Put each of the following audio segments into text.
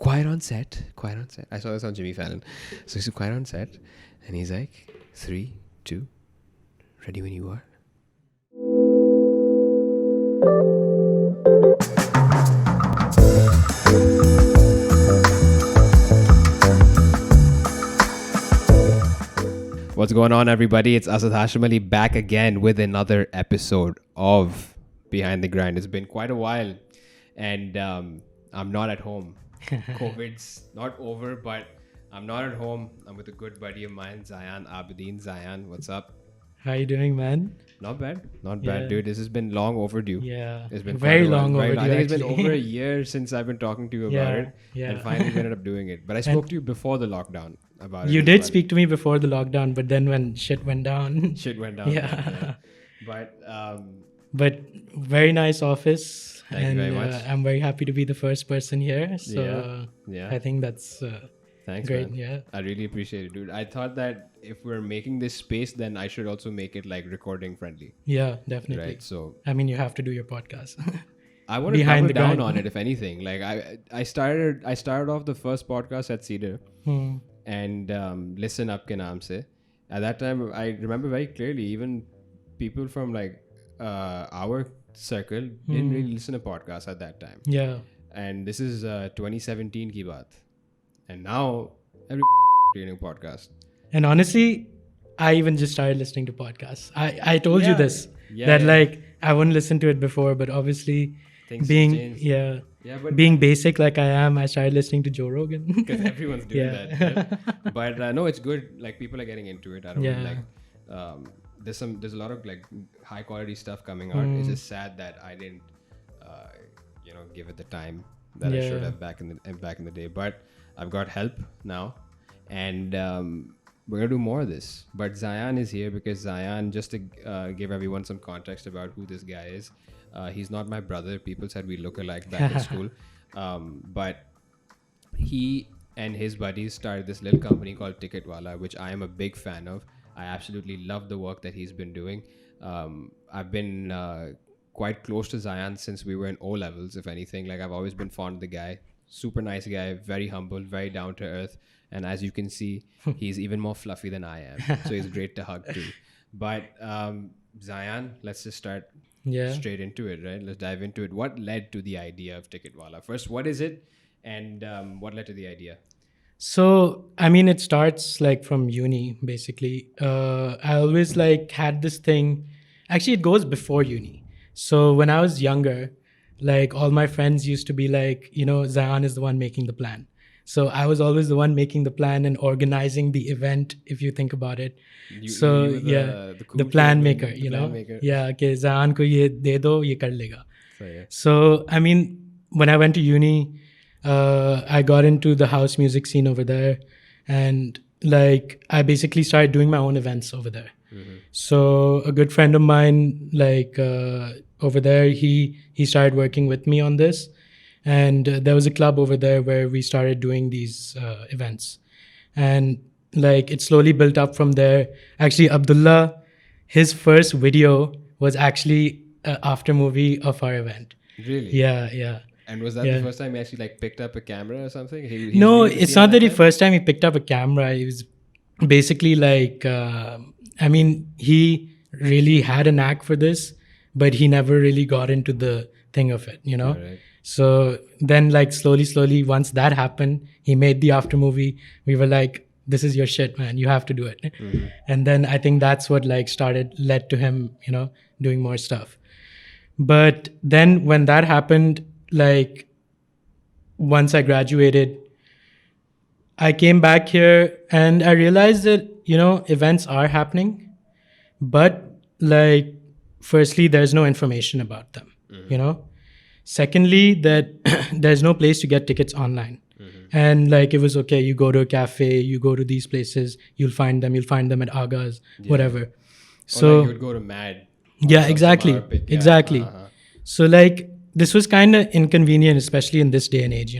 quiet on set. I saw this on Jimmy Fallon. So he's quiet on set, and he's like, 3, 2, ready when you are. What's going on, everybody? It's Asad Hashim Ali back again with another episode of Behind the Grind. It's been quite a while, and I'm not at home. COVID's not over, but I'm not at home. I'm with a good buddy of mine, Zayan, Abedeen. Zayan, what's up? How you doing, man? Not bad, dude. This has been long overdue. Yeah, It's been very long overdue. I think it's been actually. over a year since I've been talking to you about it, and finally we ended up doing it. But I spoke to you before the lockdown about it. You did speak to me before the lockdown, but then when shit went down. Yeah. But very nice office. Thank you very much. I'm very happy to be the first person here. So Yeah. I think that's Thanks, great. man. Yeah. I really appreciate it, dude. I thought that if we're making this space, then I should also make it like recording friendly. Yeah, definitely. Right. So I mean, you have to do your podcast. I want to Behind double the down grind. on it, if anything. Like I started off the first podcast at Cedar and Listen Up ke naam se. At that time, I remember very clearly, even people from like our circle didn't really listen to podcasts at that time. Yeah. And this is 2017 ki baat. And now every doing a podcast. And honestly, I even just started listening to podcasts. I told you this, that like I wouldn't listen to it before, but obviously Things being change. But being basic like I am, I started listening to Joe Rogan. because everyone's doing that. Right? But no, it's good. Like people are getting into it. I don't know, like there's a lot of like high quality stuff coming out. It's just sad that I didn't give it the time that I should have back in the day. But I've got help now, and we're gonna do more of this. But Zayan is here because Zayan, just to give everyone some context about who this guy is, he's not my brother. People said we look alike back in school, but he and his buddies started this little company called Ticketwala, which I am a big fan of. I absolutely love the work that he's been doing. I've been quite close to Zayan since we were in O levels, if anything. Like I've always been fond of the guy. Super nice guy, very humble, very down to earth. And as you can see, he's even more fluffy than I am. So he's great to hug too. But Zayan, let's just start straight into it, right? Let's dive into it. What led to the idea of Ticketwala? First, what is it? And what led to the idea? So, I mean, it starts like from uni, basically. I always like had this thing. Actually, it goes before uni. So when I was younger, like all my friends used to be like, Zayan is the one making the plan. So I was always the one making the plan and organizing the event, if you think about it. You were the plan maker, plan maker. Yeah, कि Zayan को ये दे दो, ये कर लेगा. So, So, I mean, when I went to uni, I got into the house music scene over there. And like, I basically started doing my own events over there. So a good friend of mine, like over there, he started working with me on this. And there was a club over there where we started doing these events. And like it slowly built up from there. Actually, Abdullah, his first video was actually an after movie of our event. really? Yeah. And was that the first time he actually like picked up a camera or something? No, it's not that the first time he picked up a camera. It was basically like, he really had a knack for this, but he never really got into the thing of it, Right. So then like slowly, once that happened, he made the after movie. We were like, this is your shit, man. You have to do it. And then I think that's what like led to him, doing more stuff. But then when that happened, like once I graduated, I came back here and I realized that, events are happening, but like, firstly, there's no information about them, Secondly, that there's no place to get tickets online. And like, it was okay, you go to a cafe, you go to these places, you'll find them at Aga's, whatever. So like you would go to Mad. Yeah, exactly. Exactly. So like, this was kind of inconvenient, especially in this day and age,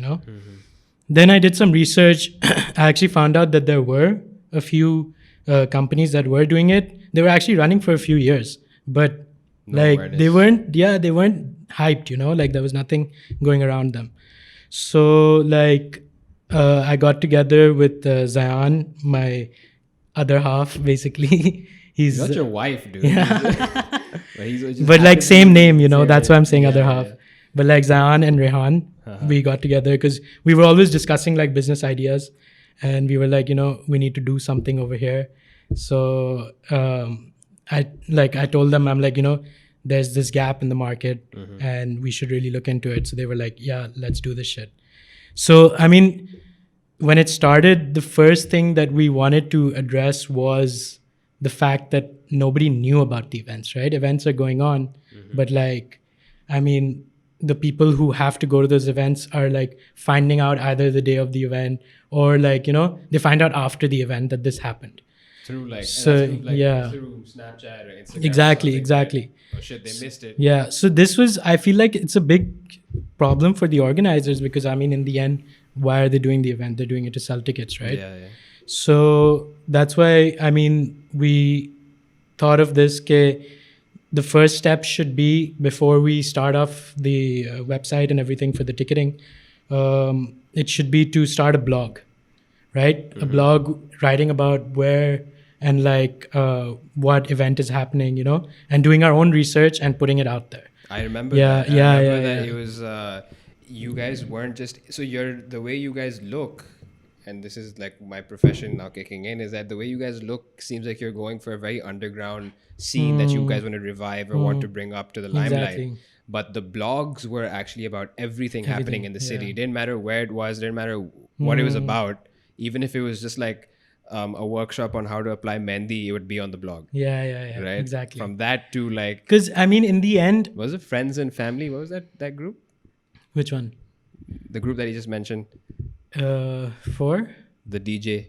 Then I did some research. I actually found out that there were a few companies that were doing it. They were actually running for a few years, but like they weren't hyped, like there was nothing going around them. So like I got together with Zayan, my other half, basically. He's Not your wife, dude. yeah. But he's just But like happens to same be name, same that's why name. I'm saying Yeah, other yeah, half. yeah. But like Zayan and Rehan, Uh-huh. we got together because we were always discussing like business ideas, and we were like, we need to do something over here. So I told them, I'm like, there's this gap in the market, and we should really look into it. So they were like, yeah, let's do this shit. So I mean, when it started, the first thing that we wanted to address was the fact that nobody knew about the events, right? Events are going on, but like, I mean, the people who have to go to those events are like finding out either the day of the event or like, they find out after the event that this happened. Through like, So, and that's through, like, yeah. through Snapchat or Instagram. Exactly, or something, exactly. Right? Oh shit, they missed it. Yeah. So this was, I feel like it's a big problem for the organizers because I mean, in the end, why are they doing the event? They're doing it to sell tickets, right? Yeah, yeah. So that's why, I mean, we thought of this. The first step should be before we start off the website and everything for the ticketing, it should be to start a blog, right? A blog writing about where and like what event is happening, and doing our own research and putting it out there. I remember Yeah, that. yeah, I remember yeah, that yeah. it was you guys weren't just so the way you guys look, and this is like my profession now kicking in, is that the way you guys look seems like you're going for a very underground scene that you guys want to revive or want to bring up to the limelight. Exactly. But the blogs were actually about everything happening in the city. yeah. It didn't matter where it was, didn't matter what it was about. Even if it was just like a workshop on how to apply Mehndi, it would be on the blog. Yeah, yeah, yeah. Right? Exactly. From that to like, Because I mean, in the end, was it Friends and Family? What was that group? which one? The group that you just mentioned, For? the DJ.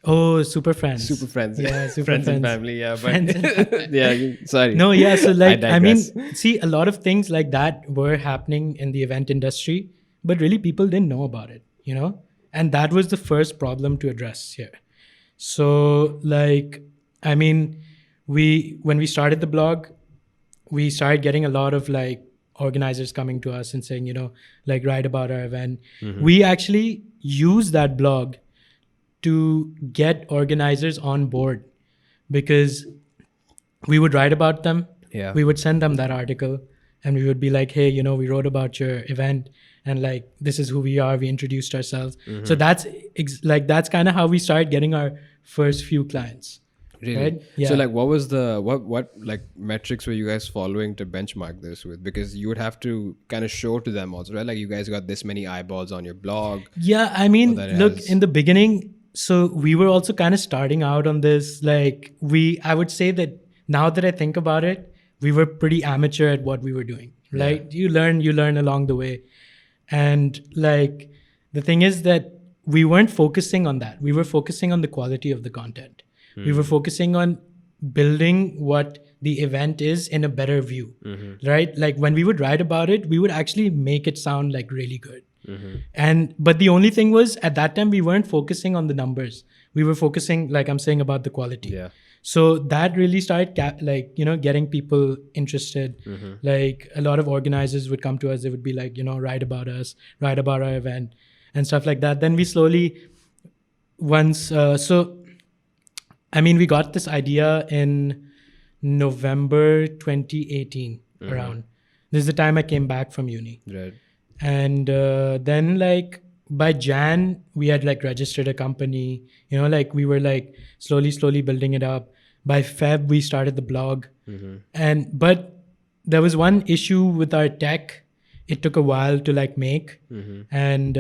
Oh, Super Friends. Super Friends. Yeah, Super Friends and Friends. Family. Yeah, Friends but yeah, sorry. No, yeah. So like, I mean, digress. see, a lot of things like that were happening in the event industry, but really people didn't know about it, and that was the first problem to address here. So like, I mean, when we started the blog, we started getting a lot of like organizers coming to us and saying, like write about our event. We actually use that blog to get organizers on board because we would write about them. Yeah. We would send them that article and we would be like, hey, we wrote about your event and like, this is who we are. We introduced ourselves. So that's that's kind of how we started getting our first few clients. Really? Right? Yeah. So like, what was the what like metrics were you guys following to benchmark this with? Because you would have to kind of show to them also, right? Like, you guys got this many eyeballs on your blog. Yeah, I mean, that it look, has- in the beginning, so we were also kind of starting out on this. Like, I would say that now that I think about it, we were pretty amateur at what we were doing, right? You learn along the way. And like, the thing is that we weren't focusing on that. We were focusing on the quality of the content. We were focusing on building what the event is in a better view, right? Like when we would write about it, we would actually make it sound like really good. But the only thing was at that time, we weren't focusing on the numbers. We were focusing, like I'm saying, about the quality. Yeah. So that really started getting people interested. Like a lot of organizers would come to us. They would be like, write about us, write about our event and stuff like that. Then we slowly we got this idea in November 2018 around. This is the time I came back from uni. Right. And then like by Jan, we had like registered a company, like we were like slowly building it up. By Feb, we started the blog. But there was one issue with our tech. It took a while to like make. And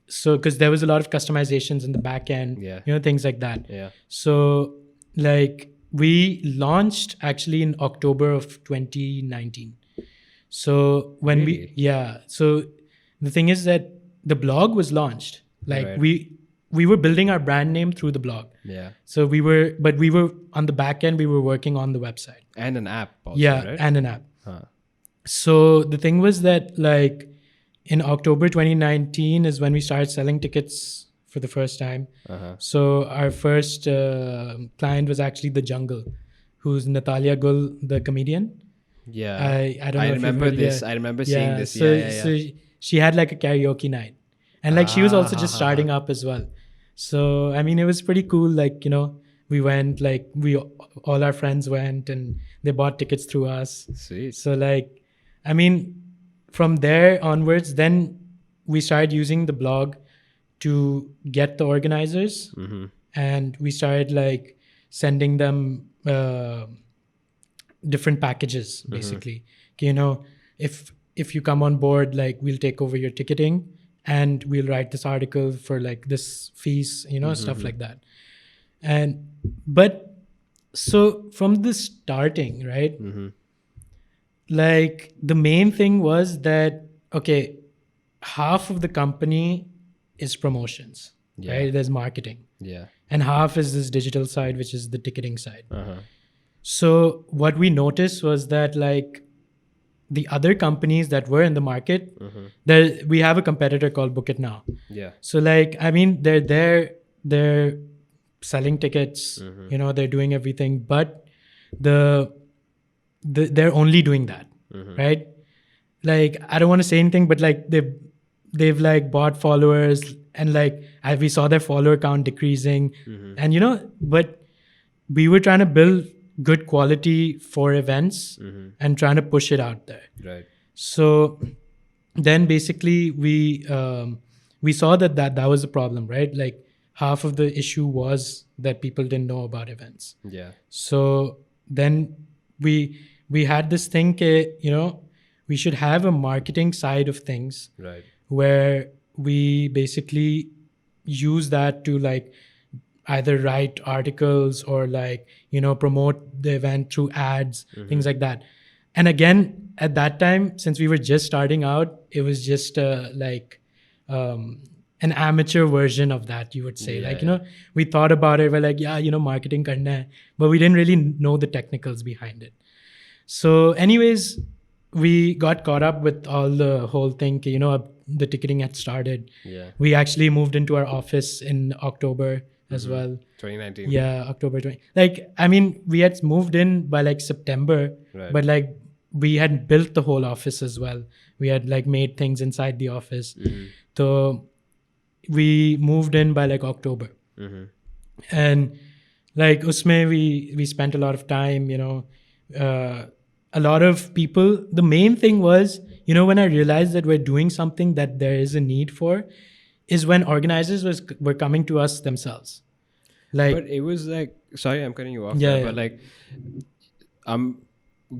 so because there was a lot of customizations in the back end, things like that. Yeah. So like we launched actually in October of 2019. So when so the thing is that the blog was launched. Like Right. we were building our brand name through the blog. Yeah. So we were on the back end, we were working on the website. And an app also, right? And an app. Huh. So the thing was that like in October 2019 is when we started selling tickets for the first time. So our first client was actually The Jungle, who's Natalia Gul, the comedian. Yeah. I don't know if you've remember heard- this. yeah. I remember seeing this. So, Yeah. so she had like a karaoke night. And like she was also just starting up as well. So I mean, it was pretty cool. Like, you know, we went, like all our friends went and they bought tickets through us. Sweet. So like, I mean, from there onwards, then we started using the blog to get the organizers, and we started like sending them different packages, basically. You know, if you come on board, like we'll take over your ticketing and we'll write this article for like this fees, you know, stuff like that. And but so from the starting, right, like the main thing was that, okay, half of the company is promotions, right? There's marketing, and half is this digital side, which is the ticketing side. So what we noticed was that like the other companies that were in the market, we have a competitor called Book It Now. So like, I mean, they're selling tickets, you know, they're doing everything, but they're only doing that, right? Like, I don't want to say anything, but like they've like bought followers, and like we saw their follower count decreasing, and you know, but we were trying to build good quality for events and trying to push it out there. Right. So then basically we saw that was the problem, right? Like half of the issue was that people didn't know about events. So then we had this thing, you know, we should have a marketing side of things, right, where we basically use that to like either write articles or like, you know, promote the event through ads, things like that. And again, at that time, since we were just starting out, it was just like an amateur version of that, you would say. Like, you know, we thought about it, we're like, yeah, you know, marketing karna hai, but we didn't really know the technicals behind it. So anyways, we got caught up with all the whole thing, you know, the ticketing had started. We actually moved into our office in October as well. 2019. Yeah, October 20. Like, I mean, we had moved in by like September, but like we had built the whole office as well. We had like made things inside the office. So we moved in by like October. And like usme we spent a lot of time, you know, a lot of people. The main thing was, you know, when I realized that we're doing something that there is a need for, is when organizers were coming to us themselves. Like, but it was like, sorry, I'm cutting you off. Yeah, but like, I'm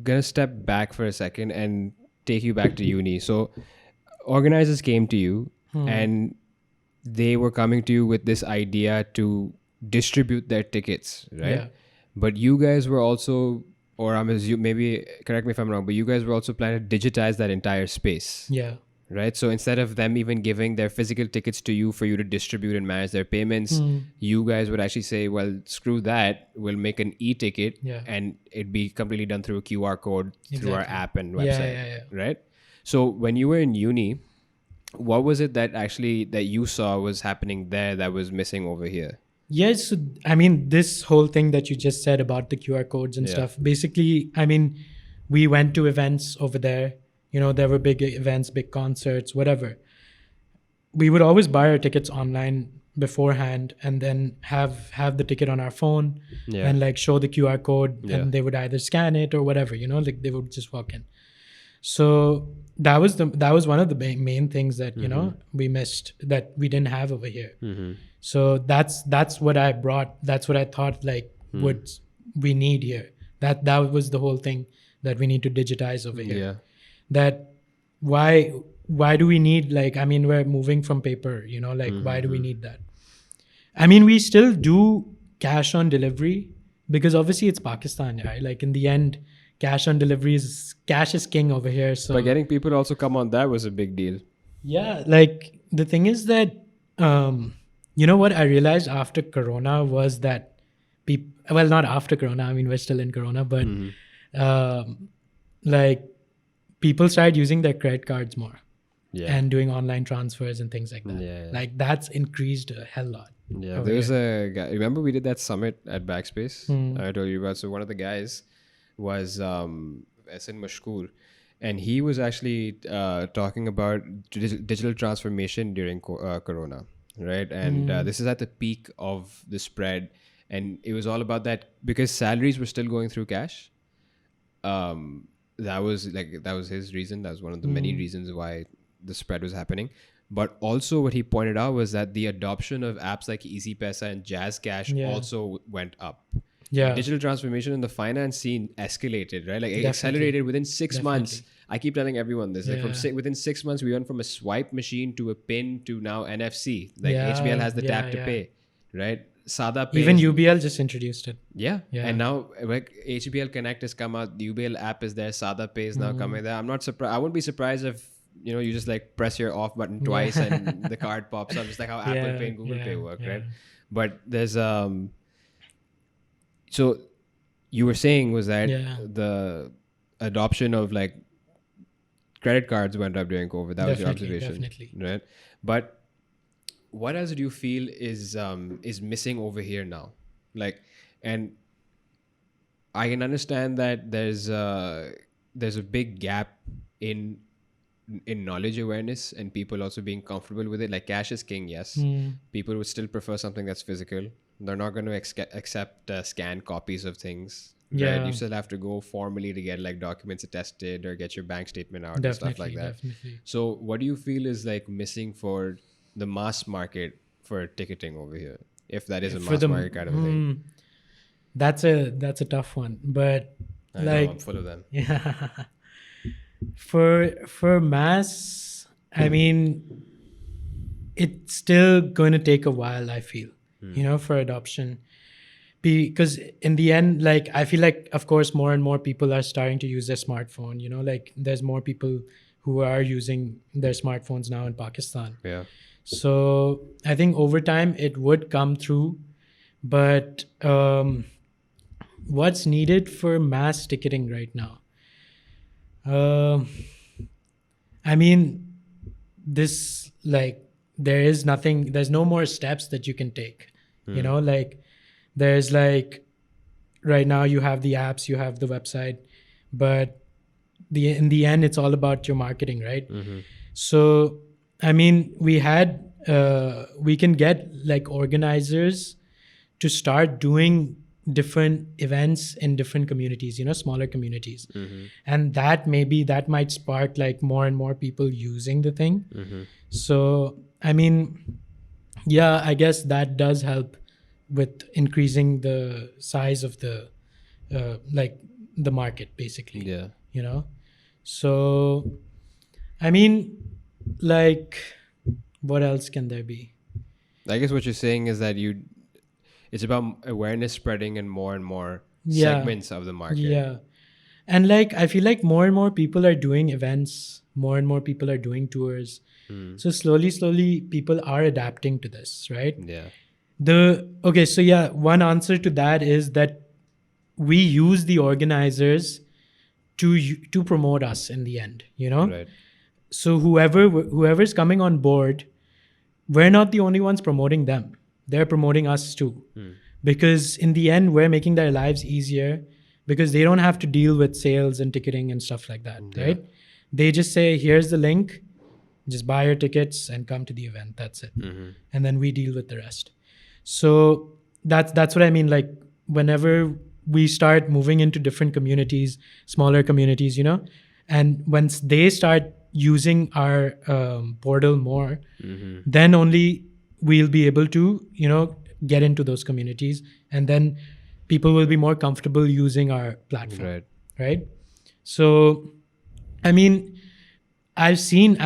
gonna step back for a second and take you back to uni. So organizers came to you and they were coming to you with this idea to distribute their tickets, right? Yeah. But you guys were also, or I'm assuming, maybe correct me if I'm wrong, but you guys were also planning to digitize that entire space. Yeah. Right? So instead of them even giving their physical tickets to you for you to distribute and manage their payments, you guys would actually say, well, screw that. We'll make an e-ticket and it'd be completely done through a QR code, through our app and website. Right? So when you were in uni, what was it that you saw was happening there that was missing over here? Yes, so, I mean, this whole thing that you just said about the QR codes and stuff, basically, I mean, we went to events over there. You know, there were big events, big concerts, whatever. We would always buy our tickets online beforehand and then have the ticket on our phone and like show the QR code and they would either scan it or whatever, you know, like they would just walk in. So that was one of the main things that, you know, we missed, that we didn't have over here. So that's what I brought. That's what I thought like what we need here. That was the whole thing that we need to digitize over here. That why do we need, like, I mean, we're moving from paper, you know, like why do we need that? I mean, we still do cash on delivery because obviously it's Pakistan, right? Like in the end, cash on delivery cash is king over here. So but getting people to also come on, that was a big deal. Yeah, like the thing is that you know what I realized after Corona was that well, not after Corona, I mean, we're still in Corona, but like people started using their credit cards more and doing online transfers and things like that. Like that's increased a hell lot. There's a guy, remember we did that summit at Backspace I told you about? So one of the guys was Asin Mashkoor, and he was actually talking about digital transformation during Corona, right? And this is at the peak of the spread, and it was all about that because salaries were still going through cash. That was his reason. That was one of the many reasons why the spread was happening. But also, what he pointed out was that the adoption of apps like Easy Pesa and Jazz Cash also went up. Yeah. Digital transformation in the finance scene escalated, right? Like it accelerated within 6 months. I keep telling everyone this. Like within 6 months, we went from a swipe machine to a PIN to now NFC. Like HBL has the tap to pay, right? Sada Pay. Even UBL just introduced it. Yeah. And now like HBL Connect has come out. The UBL app is there. Sada Pay is now coming there. I'm not surprised. I wouldn't be surprised if you just like press your off button twice and the card pops up. Just like how Apple Pay and Google Pay work, right? But there's so you were saying was that the adoption of like credit cards went up during COVID. That was your observation, right? But what else do you feel is missing over here now? Like, and I can understand that there's a big gap in knowledge awareness and people also being comfortable with it. Like cash is king, yes. People would still prefer something that's physical. They're not going to accept scanned copies of things. Right? You still have to go formally to get like documents attested or get your bank statement out and stuff like that. So what do you feel is like missing for the mass market for ticketing over here? If that is a mass market kind of thing. That's a tough one. But I know, I'm full of them. Yeah. For mass, I mean, it's still going to take a while, I feel, for adoption. Because in the end, like, I feel like, of course, more and more people are starting to use their smartphone, like there's more people who are using their smartphones now in Pakistan. Yeah. So I think over time it would come through. But what's needed for mass ticketing right now? I mean, this, like, there's no more steps that you can take, like there's like, right now you have the apps, you have the website, but in the end, it's all about your marketing, right? So, I mean, we can get like organizers to start doing different events in different communities, smaller communities. And that might spark like more and more people using the thing. So, I mean, yeah, I guess that does help with increasing the size of the the market, basically. Yeah. So, I mean, like, what else can there be? I guess what you're saying is that it's about awareness spreading in more and more segments of the market. Yeah. And like, I feel like more and more people are doing events, more and more people are doing tours. So slowly people are adapting to this, right? Yeah. One answer to that is that we use the organizers to promote us in the end, Right. So whoever's coming on board, we're not the only ones promoting them. They're promoting us too. Because in the end, we're making their lives easier because they don't have to deal with sales and ticketing and stuff like that, right? They just say, here's the link, just buy your tickets and come to the event. That's it. And then we deal with the rest. So that's what I mean. Like, whenever we start moving into different communities, smaller communities, and once they start using our portal more, then only we'll be able to, get into those communities, and then people will be more comfortable using our platform. Right? So, I mean, I've seen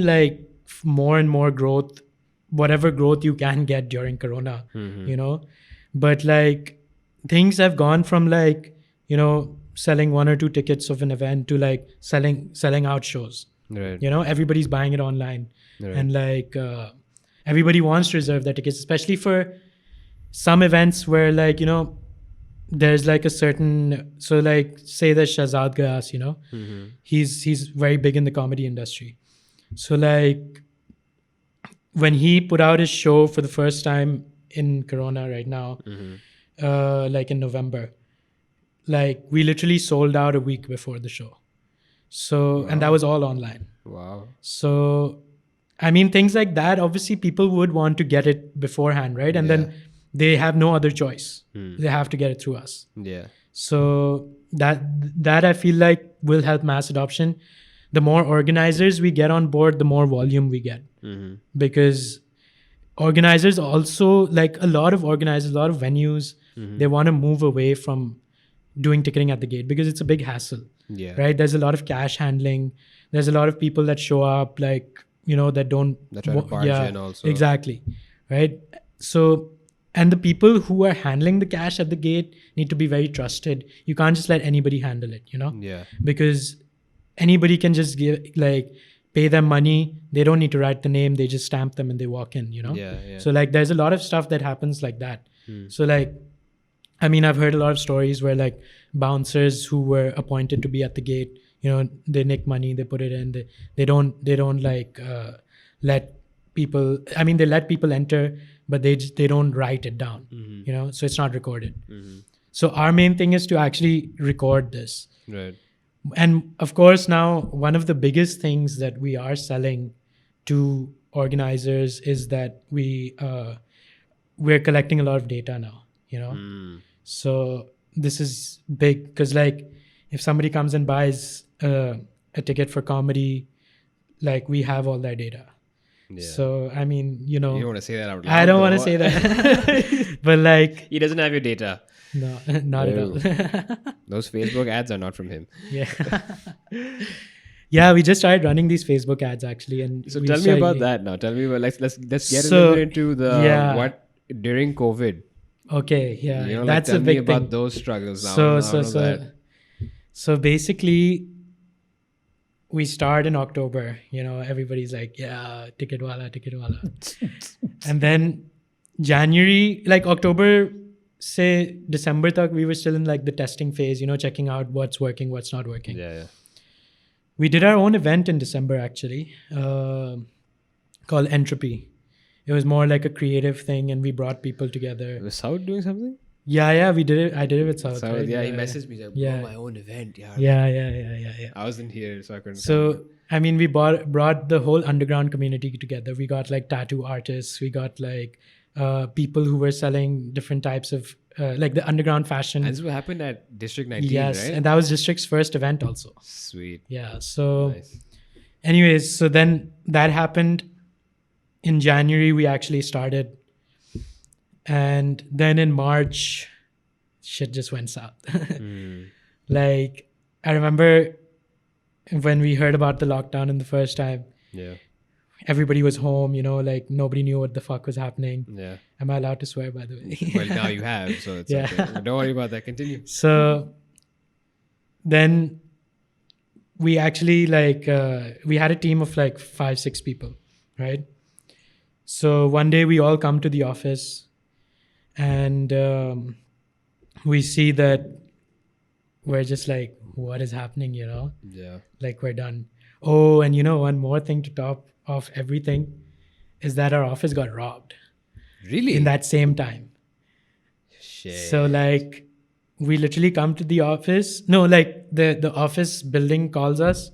like more and more growth, whatever growth you can get during Corona, but like things have gone from like, selling 1 or 2 tickets of an event to like selling out shows. Right. Everybody's buying it online, and like everybody wants to reserve their tickets, especially for some events where like, there's like a certain, so like say the Shahzad Gayas, he's very big in the comedy industry. So like when he put out his show for the first time in Corona right now, like in November, like we literally sold out a week before the show. So, and that was all online. Wow. So, I mean, things like that, obviously people would want to get it beforehand, right? And then they have no other choice. They have to get it through us. Yeah. So that I feel like will help mass adoption. The more organizers we get on board, the more volume we get. Because organizers also, like a lot of organizers, a lot of venues, they want to move away from doing ticketing at the gate because it's a big hassle. Yeah. Right? There's a lot of cash handling. There's a lot of people that show up, like, that don't. That try to barge in also. Exactly. Right? So, and the people who are handling the cash at the gate need to be very trusted. You can't just let anybody handle it, Yeah. because anybody can just pay them money. They don't need to write the name. They just stamp them and they walk in, Yeah. So like there's a lot of stuff that happens like that. So like, I mean, I've heard a lot of stories where like bouncers who were appointed to be at the gate, they nick money, they put it in, they don't let people, I mean, they let people enter, but they don't write it down, so it's not recorded. So our main thing is to actually record this. Right. And of course, now one of the biggest things that we are selling to organizers is that we're collecting a lot of data now, So this is big because like if somebody comes and buys a ticket for comedy, like we have all their data. Yeah. So I mean, You don't want to say that out loud. I don't want to say that, but like He doesn't have your data. no, not at all. Those Facebook ads are not from him. Yeah. Yeah, we just started running these Facebook ads actually, and So we tell me started- about that now. Tell me about let's get a So, little bit into the yeah. what during COVID. Okay, yeah, That's that's tell a me big about thing. those struggles now. So basically, we start in October. Everybody's like, yeah, Ticketwala. And then January, like October, say December tak, we were still in like the testing phase, checking out what's working, what's not working. Yeah. We did our own event in December actually, called Entropy. It was more like a creative thing, and we brought people together. Was South doing something? Yeah, we did it. I did it with South. South, right? yeah, he messaged me. He's like, Yeah. my own event. Yeah. Yeah. I wasn't here, so I couldn't. So, I mean, we brought the whole underground community together. We got like tattoo artists. We got like people who were selling different types of like the underground fashion. And this what happened at District 19, Yes, right? and that was District's first event also. Sweet. Yeah. So, Nice. anyways, so then that happened. In January, we actually started. And then in March, shit just went south. Like, I remember when we heard about the lockdown in the first time, Yeah. everybody was home, like nobody knew what the fuck was happening. Yeah. Am I allowed to swear, by the way? Well, now you have, so it's Yeah. okay. But don't worry about that. Continue. So then we actually we had a team of like 5-6 people, right? So one day we all come to the office and we see that we're just like, what is happening, Yeah. Like we're done. Oh, and one more thing to top off everything is that our office got robbed Really? in that same time. Shit. So like we literally come to the office. No, like the office building calls us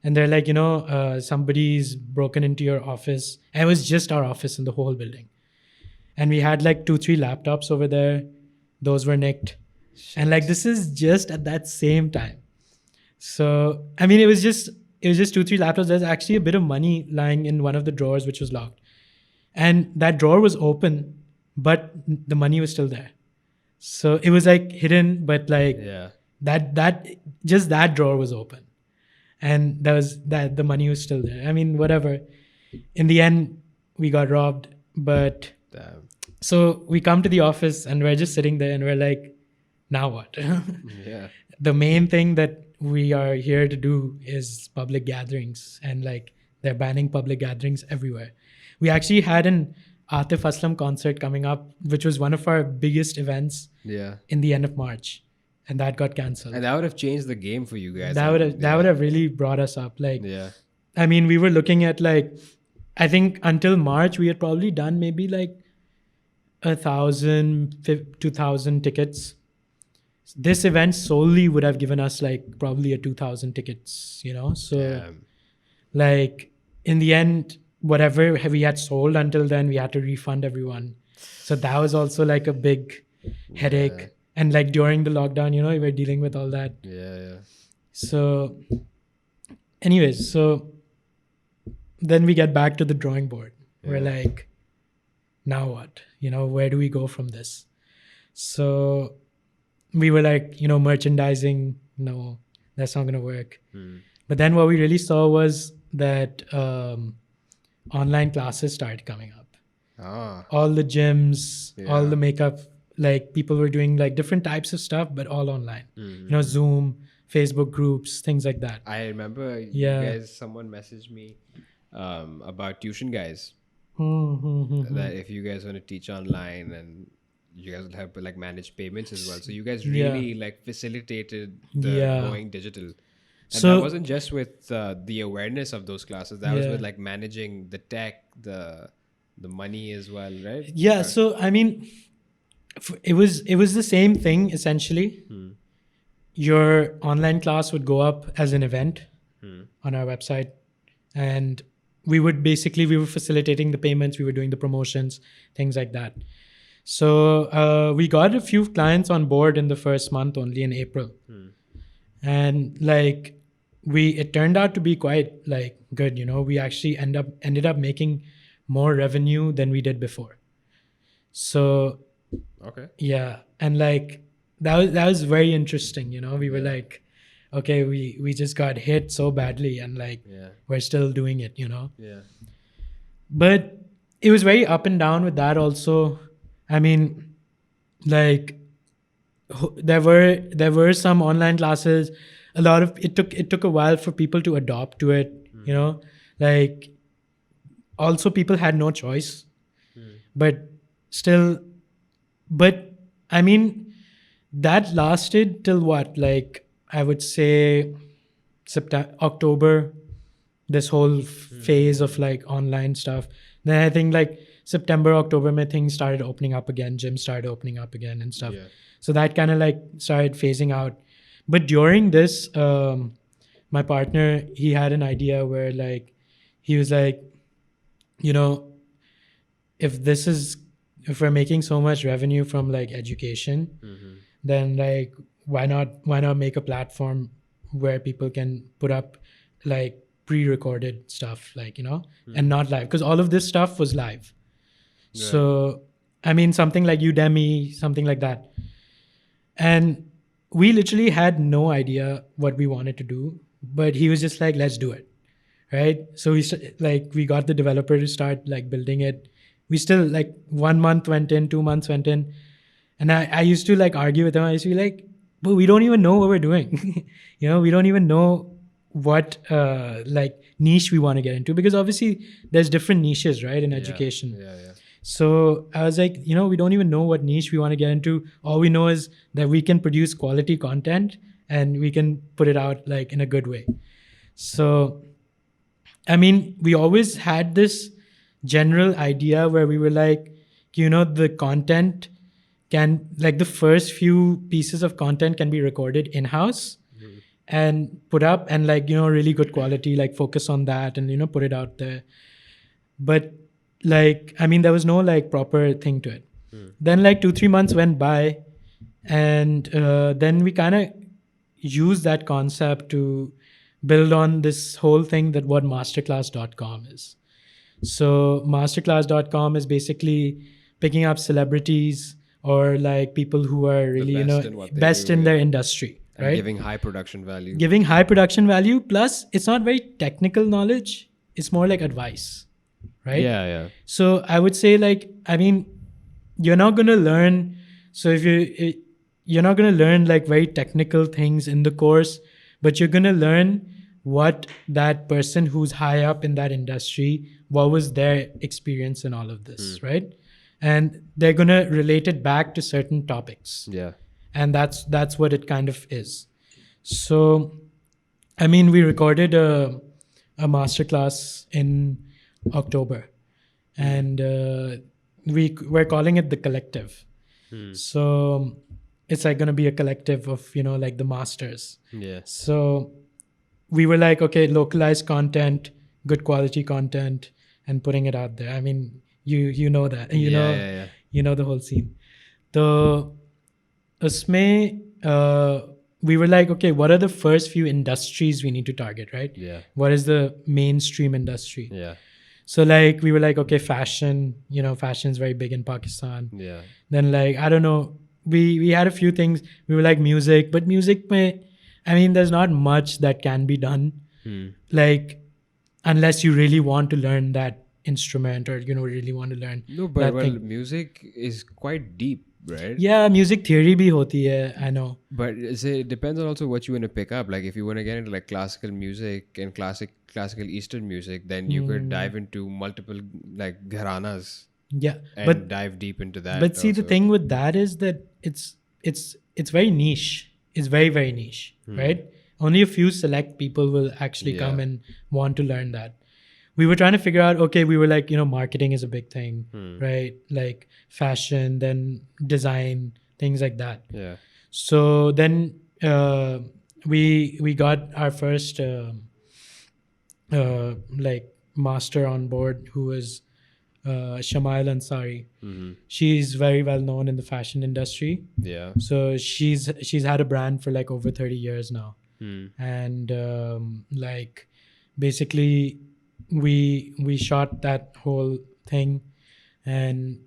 and they're like, somebody's broken into your office. And it was just our office in the whole building. And we had like 2-3 laptops over there. Those were nicked. Shit. And like this is just at that same time. So I mean it was just 2-3 laptops. There's actually a bit of money lying in one of the drawers which was locked. And that drawer was open, but the money was still there. So it was like hidden, but like Yeah. that drawer was open. And the money was still there. I mean, whatever. In the end, we got robbed. But Damn. so we come to the office and we're just sitting there and we're like, now what? Yeah. The main thing that we are here to do is public gatherings, and like they're banning public gatherings everywhere. We actually had an Atif Aslam concert coming up, which was one of our biggest events Yeah. in the end of March, and that got cancelled. And that would have changed the game for you guys. That would have really brought us up. Like, Yeah. I mean, we were looking at like, I think until March we had probably done maybe like 1,000, 2,000 tickets. this event solely would have given us like probably a 2,000 tickets, you know. So Damn. like in the end, whatever we had sold until then, we had to refund everyone. So that was also like a big headache. Yeah. And like during the lockdown, you know, we were dealing with all that. Yeah. So anyways, so then we get back to the drawing board. We're like, now what? You know, where do we go from this? So we were like, you know, merchandising, no, that's not going to work. But then what we really saw was that online classes started coming up. All the gyms, all the makeup, like people were doing like different types of stuff, but all online. You know, Zoom, Facebook groups, things like that. I remember you guys, someone messaged me about tuition guys. That if you guys want to teach online, and you guys will have to like manage payments as well. So you guys really like facilitated the going digital. And So- that wasn't just with the awareness of those classes. That was with like managing the tech, the money as well, right? Yeah. So I mean, it was the same thing essentially. Your online class would go up as an event on our website, and we were facilitating the payments, we were doing the promotions, things like that. So we got a few clients on board in the first month only in April, and like it turned out to be quite like good. You know, we actually ended up making more revenue than we did before. So Okay. yeah, and like that was very interesting. You know, we were like, okay, we just got hit so badly, and like we're still doing it. You know. Yeah. But it was very up and down with that also. I mean, like there were some online classes. A lot of it took a while for people to adopt to it. You know, like also people had no choice, but still. But I mean, that lasted till what? Like I would say September, October. This whole phase of like online stuff. Then I think like September, October, my things started opening up again. Gyms started opening up again and stuff. Yeah. So that kind of like started phasing out. But during this, my partner, he had an idea where like he was like, you know, if we're making so much revenue from like education, then like why not make a platform where people can put up like pre-recorded stuff, like, you know, and not live, because all of this stuff was live. So I mean, something like Udemy, something like that. And we literally had no idea what we wanted to do, but he was just like, let's do it, right? So we got the developer to start like building it. We still like 1 month went in, 2 months went in, and I used to like argue with him. I used to be like, but we don't even know what we're doing. You know, we don't even know what like niche we want to get into, because obviously there's different niches, right, in education. So I was like, you know, we don't even know what niche we want to get into. All we know is that we can produce quality content and we can put it out like in a good way. So I mean, we always had this general idea where we were like, you know, the content can, like the first few pieces of content can be recorded in-house and put up, and like, you know, really good quality, like focus on that and, you know, put it out there. But like, I mean, there was no like proper thing to it. Then like 2-3 months went by, and then we kind of used that concept to build on this whole thing that what masterclass.com is. So masterclass.com is basically picking up celebrities or like people who are really, you know, best in their industry, and right? giving high production value. Giving high production value, plus it's not very technical knowledge. It's more like advice, right? Yeah. So I would say, like, I mean, you're not going to learn. So if you're not going to learn like very technical things in the course, but you're going to learn what that person who's high up in that industry, what was their experience in all of this, right? And they're going to relate it back to certain topics. Yeah. And that's what it kind of is. So, I mean, we recorded a masterclass in October, and we're calling it The Collective. So it's like going to be a collective of, like the masters. Yeah. So we were like, okay, localized content, good quality content, and putting it out there. I mean, you know that, Yeah. you know the whole scene. So usme, we were like, okay, what are the first few industries we need to target, right? Yeah. What is the mainstream industry? Yeah. So like we were like, okay, fashion, fashion is very big in Pakistan. Yeah. Then like, I don't know, we had a few things. We were like music, but music I mean, there's not much that can be done. Like, unless you really want to learn that instrument or, really want to learn No, but that well, thing. music is quite deep, right? Yeah, music theory bhi hoti hai, I know. But it depends on also what you want to pick up. Like if you want to get into like classical music and classical Eastern music, then you could dive into multiple like gharanas Yeah, and dive deep into that. but see, the also. thing with that is that it's very niche. It's very, very niche, right? Only a few select people will actually come and want to learn that. We were trying to figure out, okay, we were like, marketing is a big thing, right? Like fashion, then design, things like that. Yeah. So then we got our first like master on board, who was Shamail Ansari. She's very well known in the fashion industry. Yeah. So she's had a brand for like over 30 years now. And like basically we shot that whole thing, and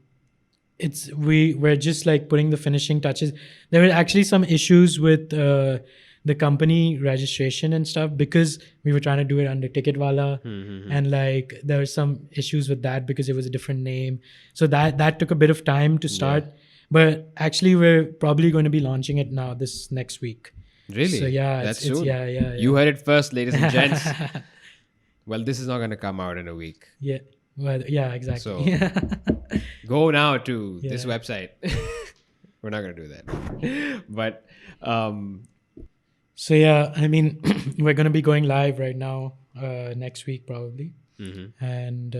we're just like putting the finishing touches. There were actually some issues with the company registration and stuff, because we were trying to do it under Ticketwala, and like there were some issues with that because it was a different name. So that took a bit of time to start. But actually we're probably going to be launching it now this next week. Really? So yeah, That's it's soon. yeah. You heard it first, ladies and gents. Well, this is not going to come out in a week. Yeah. Well, yeah, exactly. So go now to this Yeah. website. We're not going to do that. But So yeah, I mean, we're gonna be going live right now next week probably, and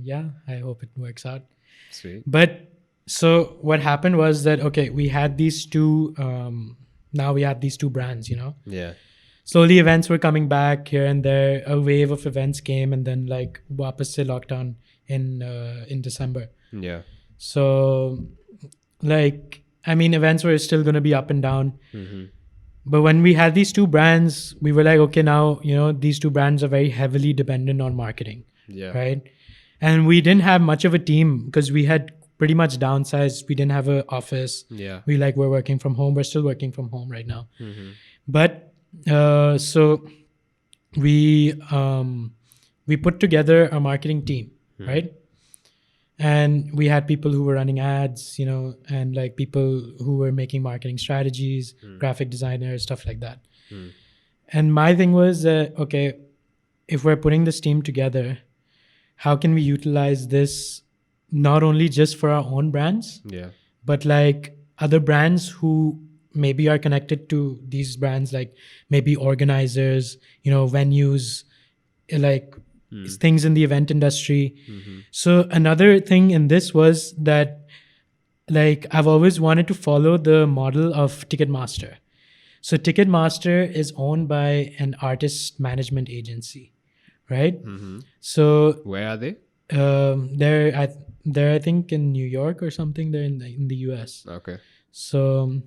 yeah, I hope it works out. sweet. But so what happened was that, okay, we had these two. Now we had these two brands. Yeah. Slowly events were coming back here and there. A wave of events came, and then like wapas se lockdown in December. Yeah. So like, I mean, events were still gonna be up and down. But when we had these two brands, we were like, okay, now, these two brands are very heavily dependent on marketing, Yeah. right? And we didn't have much of a team because we had pretty much downsized. We didn't have an office. Yeah. We're working from home. We're still working from home right now. But so we put together a marketing team, right? And we had people who were running ads, and like people who were making marketing strategies, graphic designers, stuff like that. And my thing was, okay, if we're putting this team together, how can we utilize this not only just for our own brands, Yeah. but like other brands who maybe are connected to these brands, like maybe organizers, venues, like things in the event industry. So another thing in this was that, like, I've always wanted to follow the model of Ticketmaster. So Ticketmaster is owned by an artist management agency, right? So Where are they? they're I think in New York or something. They're in the US. Okay. So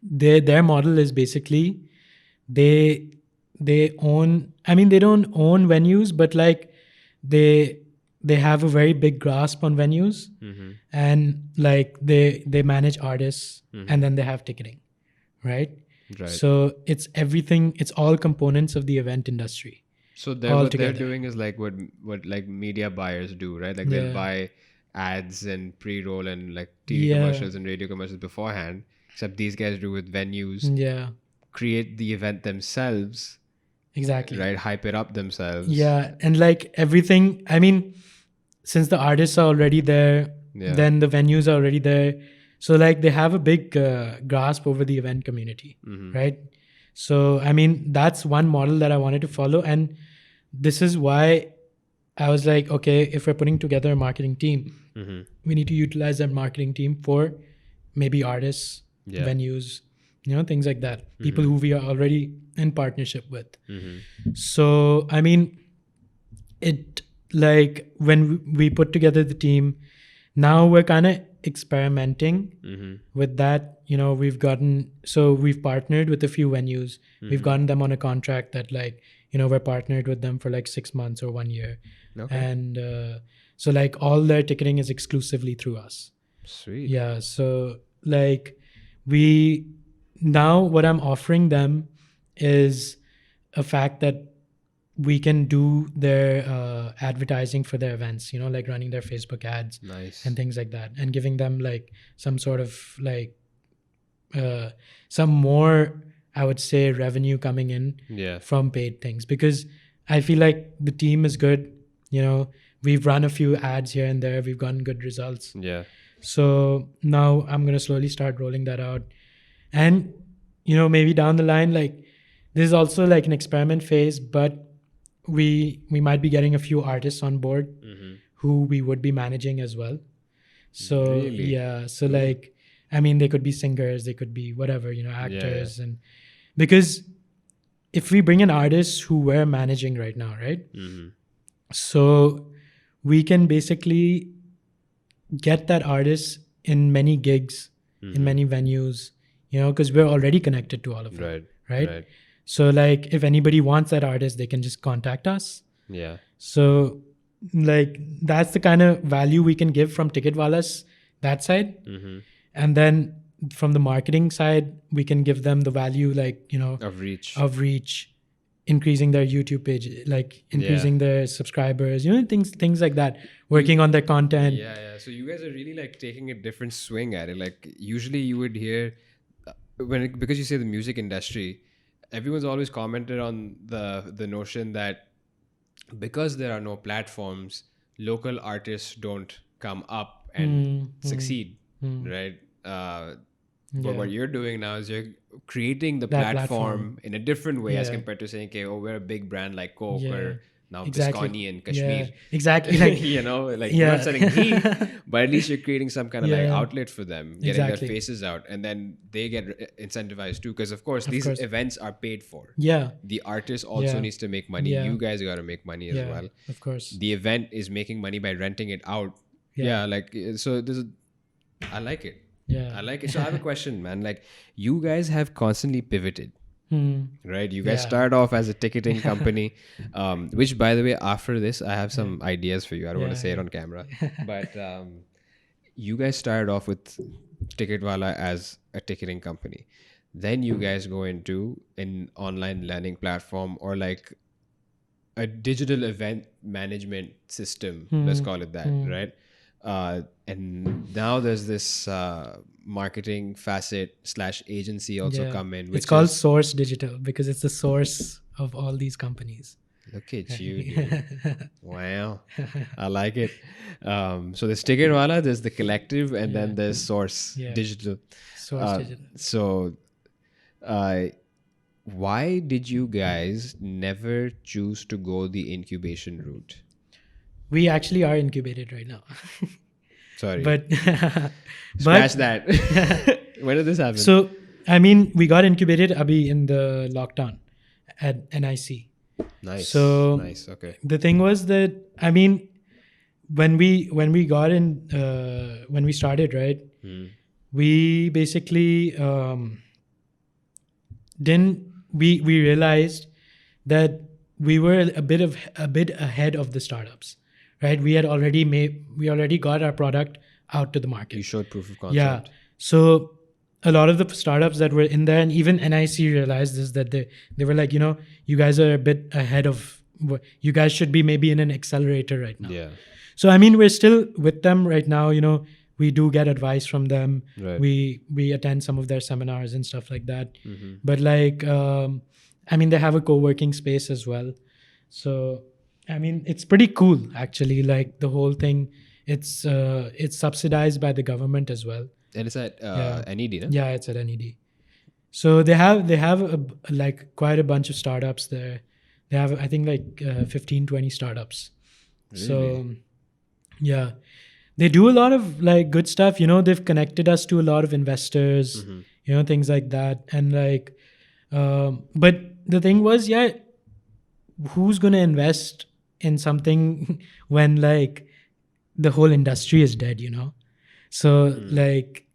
their model is basically they own, I mean, they don't own venues, but like they have a very big grasp on venues, and like they manage artists, and then they have ticketing, right? Right. So it's everything, it's all components of the event industry. So what together. they're doing is like what like media buyers do, right? Like they'll buy ads and pre-roll and like TV commercials and radio commercials beforehand. Except these guys do with venues, Yeah, create the event themselves, exactly. right? Hype it up themselves. Yeah, and like everything, I mean, since the artists are already there, then the venues are already there. So like they have a big grasp over the event community, right? So, I mean, that's one model that I wanted to follow. And this is why I was like, okay, if we're putting together a marketing team, we need to utilize that marketing team for maybe artists, venues, things like that. People who we are already in partnership with. So, I mean, it like when we put together the team, now we're kind of experimenting with that. We've partnered with a few venues. We've gotten them on a contract that like, we're partnered with them for like 6 months or 1 year. Okay. And so like all their ticketing is exclusively through us. Sweet. Yeah. So like now what I'm offering them is a fact that we can do their advertising for their events, like running their Facebook ads and things like that, and giving them like some sort of like some more, I would say, revenue coming in from paid things, because I feel like the team is good. We've run a few ads here and there. We've gotten good results. Yeah. So now I'm going to slowly start rolling that out. And, maybe down the line, like this is also like an experiment phase, but we might be getting a few artists on board who we would be managing as well. So, Really? yeah. So like, I mean, they could be singers, they could be whatever, actors. And because if we bring in artists who we're managing right now, right? So we can basically get that artist in many gigs, in many venues, because we're already connected to all of them. Right? So like if anybody wants that artist, they can just contact us. Yeah. So like that's the kind of value we can give from Ticketwala's that side. And then from the marketing side, we can give them the value like, Of reach. Increasing their YouTube page, like increasing their subscribers, things like that, working on their content. Yeah. So you guys are really like taking a different swing at it. Like usually you would hear because you say the music industry, everyone's always commented on the notion that because there are no platforms, local artists don't come up and succeed, right? But what you're doing now is you're creating the platform in a different way as compared to saying, okay, we're a big brand like Coke or now Bisconi in Kashmir. Exactly. Like, you're not selling tea, but at least you're creating some kind of like outlet for them, getting their faces out, and then they get incentivized too, because of course these events are paid for. Yeah. The artist also needs to make money. You guys got to make money as well. Of course. The event is making money by renting it out. So I like it. Yeah. I like it. So I have a question, man. Like you guys have constantly pivoted, right? You guys start off as a ticketing company, which by the way, after this, I have some ideas for you. I don't want to say it on camera, but you guys started off with Ticketwala as a ticketing company. Then you guys go into an online learning platform or like a digital event management system. Let's call it that, right? And now there's this marketing facet / agency also come in. Which it's called Source Digital because it's the source of all these companies. Look at you, dude. Wow. I like it. So there's Ticketwala, there's the collective, and then there's Source Digital. Source Digital. So why did you guys never choose to go the incubation route? We actually are incubated right now. Sorry. But scratch that. When did this happen? So, I mean, we got incubated, Abhi, in the lockdown at NIC. Nice. So, nice. Okay. The thing was that, I mean, when we got in, when we started, right, we basically we realized that we were a bit ahead of the startups. Right, we already got our product out to the market. You showed proof of concept. Yeah, so a lot of the startups that were in there, and even NIC realized this, that they were like, you guys are a bit ahead of. You guys should be maybe in an accelerator right now. Yeah. So I mean, we're still with them right now. We do get advice from them. Right. We attend some of their seminars and stuff like that. But like, I mean, they have a co-working space as well. So. I mean, it's pretty cool, actually. Like the whole thing, it's subsidized by the government as well. And it's at NED, no? Yeah, it's at NED. So they have like quite a bunch of startups there. They have, I think, like 15, 20 startups. Really? So they do a lot of like good stuff. They've connected us to a lot of investors. things like that. And like, but the thing was, who's going to invest in something when like the whole industry is dead, So like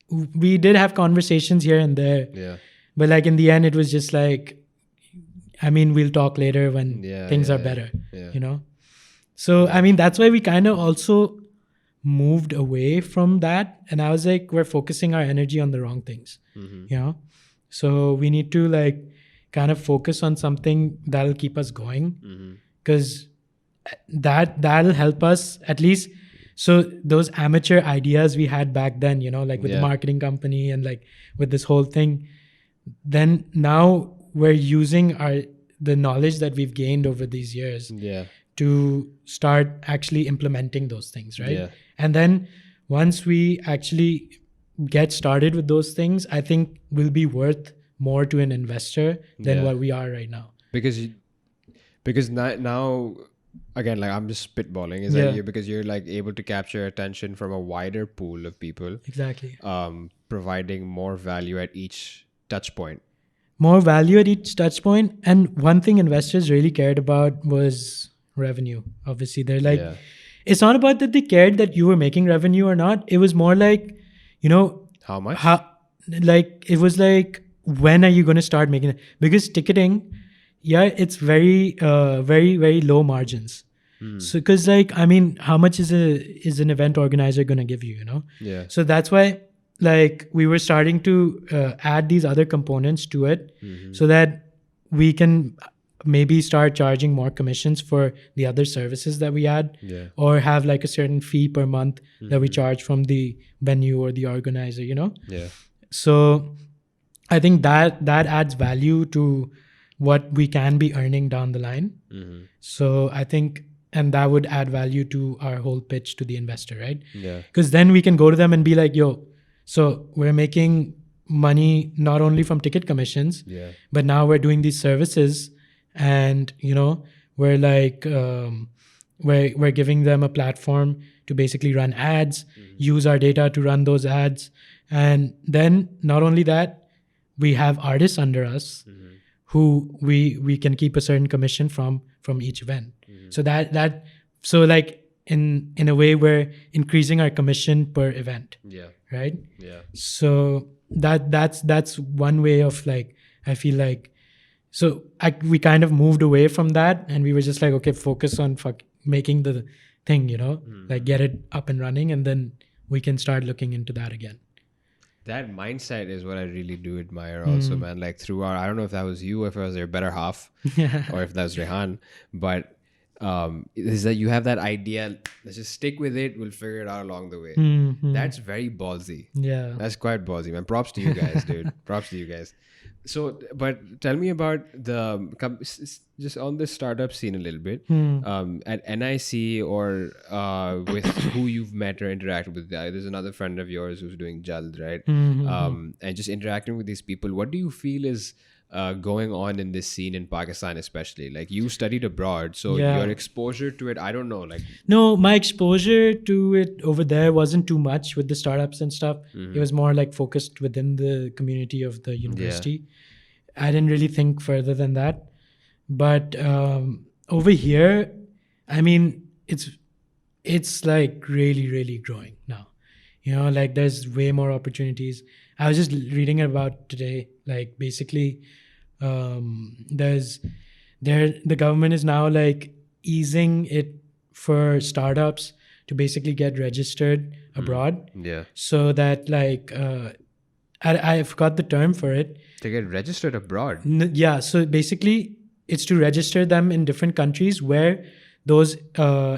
we did have conversations here and there. Yeah. But like in the end, it was just like, I mean, we'll talk later when things are better, So, I mean, that's why we kind of also moved away from that. And I was like, we're focusing our energy on the wrong things, So we need to like kind of focus on something that'll keep us going, because that'll help us at least. So those amateur ideas we had back then, like with the marketing company and like with this whole thing, then now we're using the knowledge that we've gained over these years to start actually implementing those things, right? Yeah. And then once we actually get started with those things, I think we'll be worth more to an investor than what we are right now. Because now again, like I'm just spitballing, is that because you're like able to capture attention from a wider pool of people, Exactly. Providing more value at each touch point. More value at each touch point. And one thing investors really cared about was revenue. Obviously, they're like, it's not about that they cared that you were making revenue or not. It was more like, how much? Like it was like, when are you going to start making it? Because ticketing, it's very, very, very low margins. So, because like, I mean, how much is an event organizer going to give you? Yeah. So that's why, like, we were starting to add these other components to it, so that we can maybe start charging more commissions for the other services that we add, or have like a certain fee per month that we charge from the venue or the organizer. So I think that adds value to what we can be earning down the line. So I think, and that would add value to our whole pitch to the investor, right? Because then we can go to them and be like, yo, so we're making money not only from ticket commissions, but now we're doing these services, and we're like, we're giving them a platform to basically run ads, use our data to run those ads, and then not only that, we have artists under us who we can keep a certain commission from each event. So so like in a way, we're increasing our commission per event. Right. So that's one way of like, I feel like, so we kind of moved away from that, and we were just like, okay, focus on making the thing, like get it up and running, and then we can start looking into that again. That mindset is what I really do admire also, man. Like throughout, I don't know if that was you, if it was your better half, or if that was Rehan, but is that you have that idea, let's just stick with it, we'll figure it out along the way. That's very ballsy. That's quite ballsy, man. Props to you guys, dude. Props to you guys. So, but tell me about just on the startup scene a little bit, at NIC, or with who you've met or interacted with. There's another friend of yours who's doing Jald, right? And just interacting with these people, what do you feel is going on in this scene in Pakistan, especially? Like, you studied abroad, so your exposure to it, I don't know, like... No, my exposure to it over there wasn't too much with the startups and stuff. It was more like focused within the community of the university. I didn't really think further than that. But over here, I mean, it's like really, really growing now. Like there's way more opportunities. I was just reading about today, like basically the government is now like easing it for startups to basically get registered abroad. So that like, I forgot the term for it. To get registered abroad? So basically it's to register them in different countries where those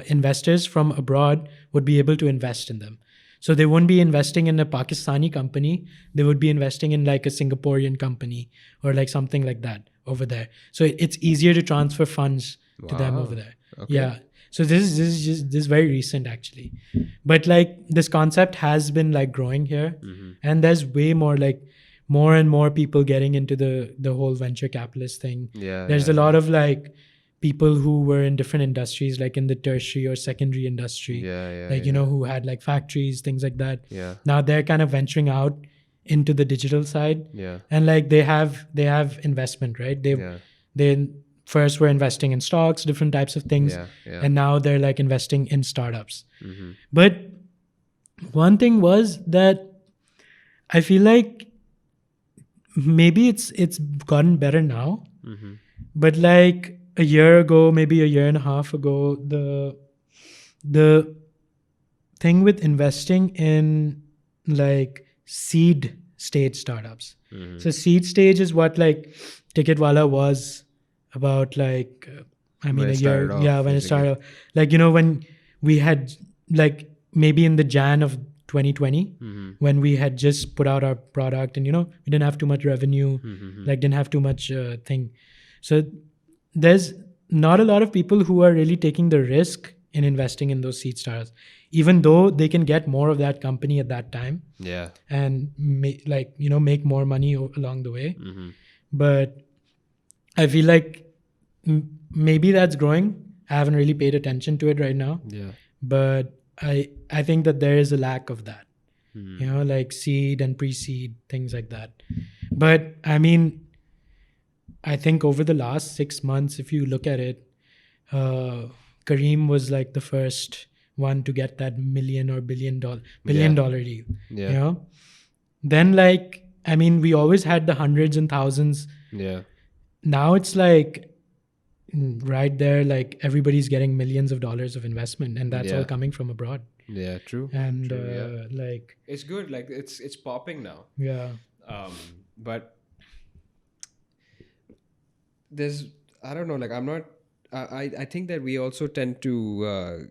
investors from abroad would be able to invest in them. So they won't be investing in a Pakistani company. They would be investing in like a Singaporean company or like something like that over there. So it's easier to transfer funds to them over there. Okay. So this is very recent actually. But like this concept has been like growing here, and there's way more like more and more people getting into the whole venture capitalist thing. There's a lot of like people who were in different industries, like in the tertiary or secondary industry, who had like factories, things like that. Now they're kind of venturing out into the digital side. Yeah. And like they have investment, right? They first were investing in stocks, different types of things, and now they're like investing in startups. But one thing was that I feel like maybe it's gotten better now, but like a year ago, maybe a year and a half ago, the thing with investing in like seed stage startups. So seed stage is what like Ticketwala was about, like I mean When a it year, started off, yeah, when it basically. started, like, you know, when we had like maybe in the Jan of 2020, when we had just put out our product and, you know, we didn't have too much revenue, like didn't have too much thing. So there's not a lot of people who are really taking the risk in investing in those seed startups, even though they can get more of that company at that time. Yeah. And like, you know, make more money along the way. But I feel like maybe that's growing. I haven't really paid attention to it right now. Yeah. But I think that there is a lack of that, you know, like seed and pre-seed, things like that. But I mean, I think over the last 6 months, if you look at it, Kareem was like the first one to get that million or billion dollar deal. Yeah. You know, then like, I mean, we always had the hundreds and thousands. Yeah. Now it's like right there, like everybody's getting millions of dollars of investment, and that's all coming from abroad. Yeah. True. And True, like it's good. Like it's popping now. yeah, But there's, I don't know, like I'm not, I think that we also tend to,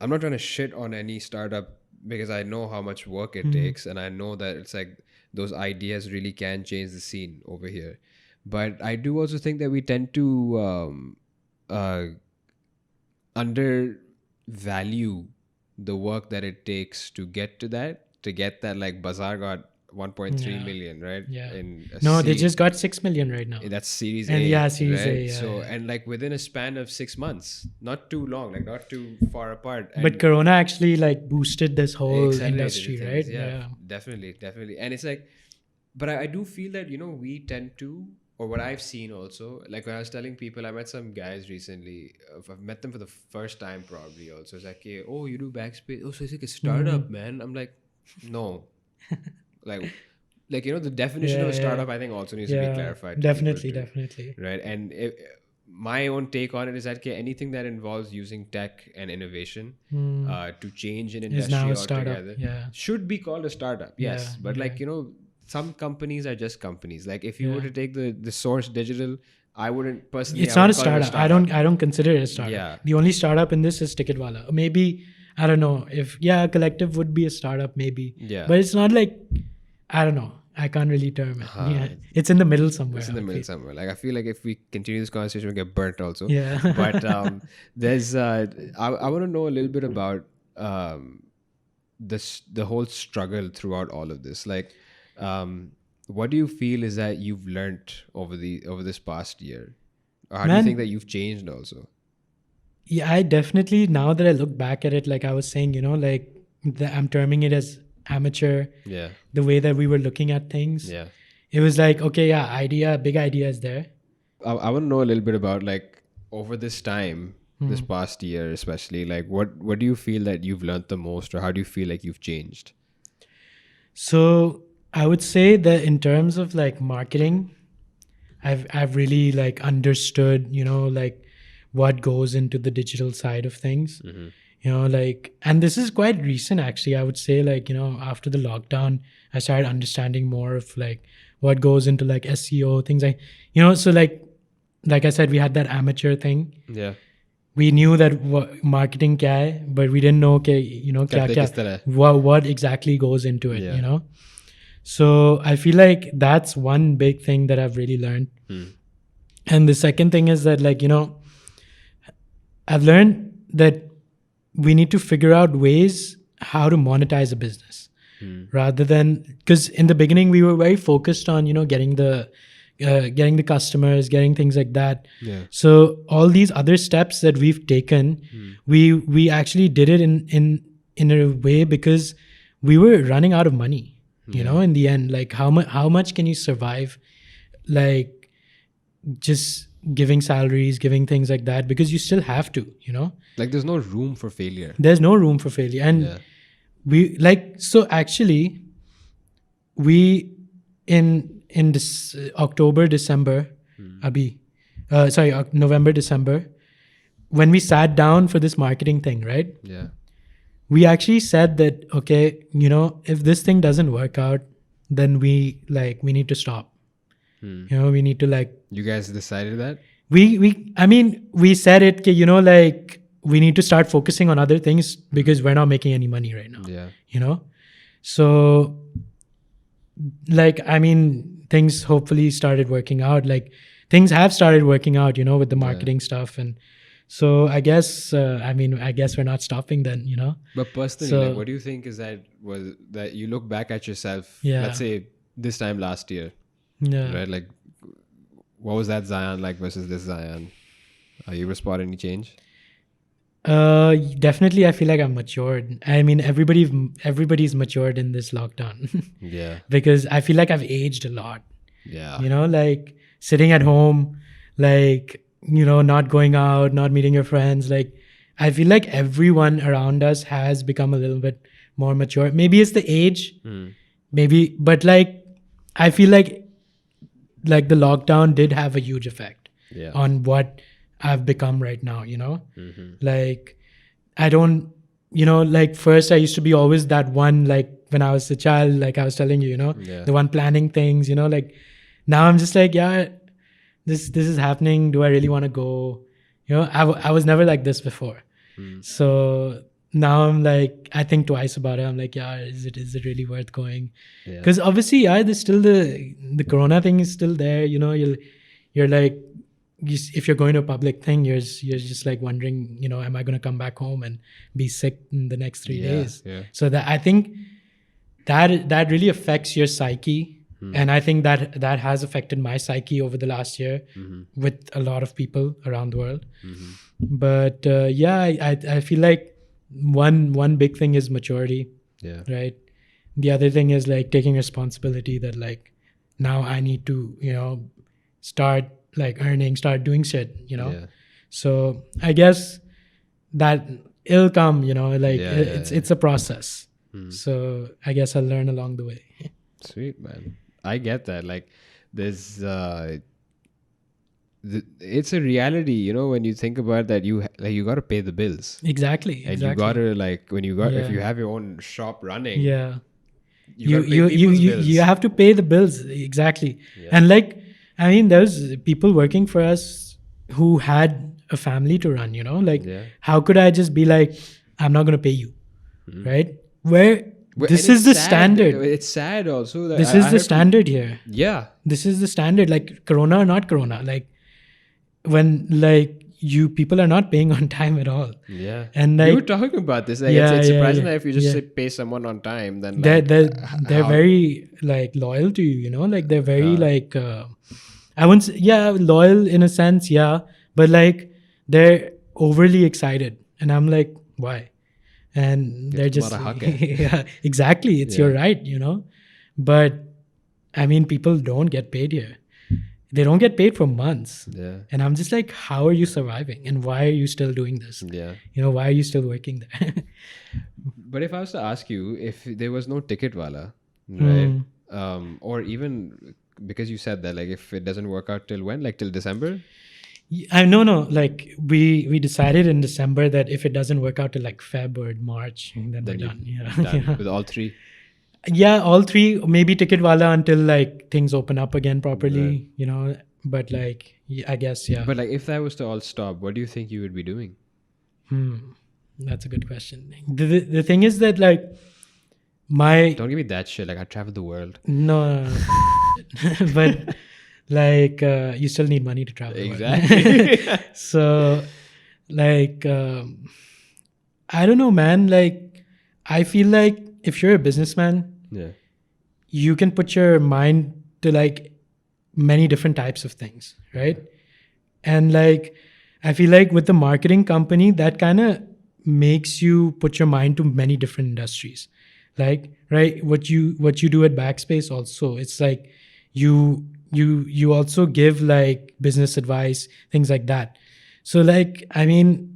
I'm not trying to shit on any startup because I know how much work it takes, and I know that it's like those ideas really can change the scene over here. But I do also think that we tend to undervalue the work that it takes to get that like Bazaar got 1.3 million, right? yeah. In a No, they seed. just got 6 million right now. That's Series And A. yeah, Series right? A, yeah, So yeah. and like within a span of 6 months, not too long, like not too far apart. And But Corona actually like boosted this whole accelerated industry, things, right? Yeah, definitely. And it's like, but I do feel that, you know, we tend to, or what I've seen also, like when I was telling people, I met some guys recently. I've met them for the first time probably. Also, it's like, hey, oh, you do backspace? Oh, so it's like a startup, man. I'm like, no, like you know, the definition of a startup, I think also needs to be clarified. To Definitely, people too, definitely. right? And my own take on it is that okay, anything that involves using tech and innovation to change an Is industry now a startup. altogether Yeah. should be called a startup. Yes, Yeah, but like, you know, some companies are just companies. Like if you were to take the Source Digital, I wouldn't personally. It's I not a wouldn't call it startup. I don't consider it a startup. Yeah. The only startup in this is Ticketwala. Maybe, I don't know if a collective would be a startup maybe. Yeah. But it's not like, I don't know. I can't really term it. Yeah. It's in the middle somewhere. It's in the middle somewhere. Like I feel like if we continue this conversation, we'll get burnt also. Yeah. But there's I want to know a little bit about the whole struggle throughout all of this. Like, what do you feel is that you've learned over this past year? Or how do you think that you've changed also? Yeah, I definitely, now that I look back at it, like I was saying, you know, like I'm terming it as amateur. Yeah. The way that we were looking at things. Yeah. It was like, okay, big idea is there. I want to know a little bit about like over this time, this past year especially, like what do you feel that you've learned the most, or how do you feel like you've changed? So I would say that in terms of like marketing, I've really like understood, you know, like what goes into the digital side of things. You know, like, and this is quite recent actually. I would say, like, you know, after the lockdown, I started understanding more of like what goes into like SEO, things like, you know, so like I said, we had that amateur thing. Yeah. We knew that marketing kya hai, but we didn't know you know what exactly goes into it. You know, so I feel like that's one big thing that I've really learned. And the second thing is that, like, you know, I've learned that we need to figure out ways how to monetize a business rather than, because in the beginning we were very focused on, you know, getting the customers, getting things like that. Yeah. So all these other steps that we've taken, we actually did it in a way because we were running out of money. you know, in the end. Like how much can you survive, like just giving salaries, giving things like that, because you still have to, you know, like there's no room for failure. there's no room for failure. And we like, so actually we in this October, December, November, December, when we sat down for this marketing thing, right? Yeah. We actually said that, okay, you know, if this thing doesn't work out, then we need to stop. You know, we need to like. You guys decided that? We said it, you know, like we need to start focusing on other things because we're not making any money right now. Yeah. You know, so like, I mean, things hopefully started working out. Like things have started working out, you know, with the marketing stuff. And so I guess, I guess we're not stopping then, you know. But personally, like, what do you think is that you look back at yourself, let's say this time last year, right? Like, what was that Zayan like versus this Zayan? You spot any change? Definitely, I feel like I'm matured. I mean, everybody's matured in this lockdown. Yeah. Because I feel like I've aged a lot. Yeah. You know, like sitting at home, like, you know, not going out, not meeting your friends. Like, I feel like everyone around us has become a little bit more mature. Maybe it's the age, maybe, but like, I feel like the lockdown did have a huge effect on what I've become right now, you know? Like, I don't, you know, like first I used to be always that one, like when I was a child, like I was telling you, you know, the one planning things, you know, like now I'm just like, yeah, this is happening. Do I really want to go? You know, I was never like this before. So now I'm like, I think twice about it. I'm like, yeah, is it really worth going? Because obviously, there's still the corona thing is still there. You know, you're like, if you're going to a public thing, you're just like wondering, you know, am I going to come back home and be sick in the next 3 days? So that I think that really affects your psyche. And I think that has affected my psyche over the last year with a lot of people around the world. But I feel like one big thing is maturity, right? The other thing is like taking responsibility that like now I need to, you know, start like earning, start doing shit, you know. So I guess that it'll come, you know, like it's a process. So I guess I'll learn along the way. Sweet, man. I get that. Like there's it's a reality, you know, when you think about that, you got to pay the bills. Exactly. And you got to like when you got if you have your own shop running. You have to pay the bills. Exactly. And like, I mean, there's people working for us who had a family to run, you know, like how could I just be like, I'm not going to pay you, right? This is the standard. It's sad also that this is the standard here. Yeah. This is the standard, like corona or not corona, like when like people are not paying on time at all. Yeah. And like, you were talking about this. Like, it's surprising that if you just pay someone on time, then like, they're very like loyal to you, you know, like they're very like I wouldn't say, loyal in a sense, but like they're overly excited, and I'm like, why? And they're just exactly. You're right, you know. But I mean, people don't get paid here. They don't get paid for months. And I'm just like, how are you surviving? And why are you still doing this? You know, why are you still working there? But if I was to ask you, if there was no Ticketwala, right? Or even because you said that, like, if it doesn't work out till when? Like till December? No. Like we decided in December that if it doesn't work out till like Feb or March, then we're done. Done with all three. Yeah, all three. Maybe Ticketwala until like things open up again properly, you know. But like, I guess But like, if that was to all stop, what do you think you would be doing? That's a good question. The thing is that like don't give me that shit. Like I traveled the world. No. But like you still need money to travel. Exactly. So like I don't know, man. Like I feel like if you're a businessman, you can put your mind to like many different types of things, right? And like I feel like with the marketing company, that kind of makes you put your mind to many different industries. like, right, what you do at Backspace also, it's like you also give like business advice, things like that. So like, I mean,